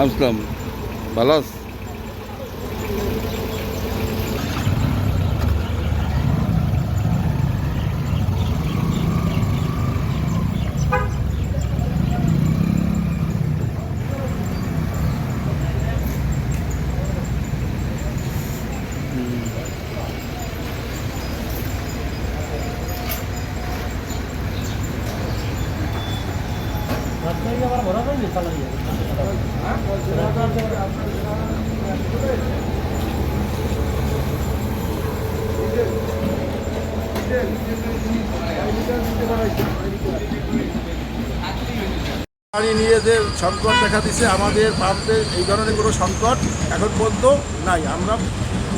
আসলাম, ভালো আছি। পানি নিয়ে যে সংকট দেখা দিচ্ছে, আমাদের পাম্পে এই ধরনের কোনো সংকট এখন পর্যন্ত নাই। আমরা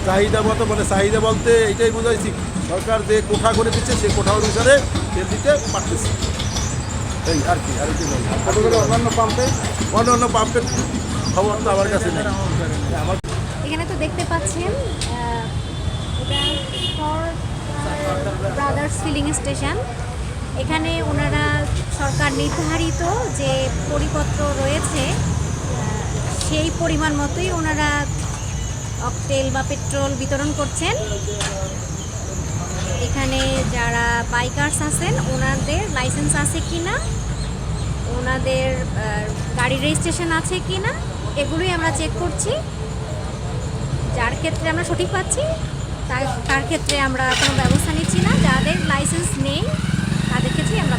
চাহিদা মতো, মানে চাহিদা বলতে এইটাই বুঝাইছি, সরকার যে কোঠা করে দিচ্ছে সেই কোঠা অনুসারে তেল দিতে পারতেছে, এই আর কি। আর কি বলবো, অন্যান্য পাম্পের খবর তো আমার কাছে নেই। এখানে তো দেখতে পাচ্ছেন এটা ব্রাদার্স ফিলিং স্টেশন। এখানে ওনারা সরকার নির্ধারিত যে পরিপত্র রয়েছে সেই পরিমাণ মতোই ওনারা অকটেল বা পেট্রোল বিতরণ করছেন। এখানে যারা বাইকার্স আছেন ওনাদের লাইসেন্স আছে কি না, ওনাদের গাড়ি রেজিস্ট্রেশন আছে কি না, এগুলোই আমরা চেক করছি। যার ক্ষেত্রে আমরা সঠিক পাচ্ছি তার ক্ষেত্রে আমরা কোনো ব্যবস্থা নিচ্ছি না। যাদের লাইসেন্স নেই তাদের ক্ষেত্রে আমরা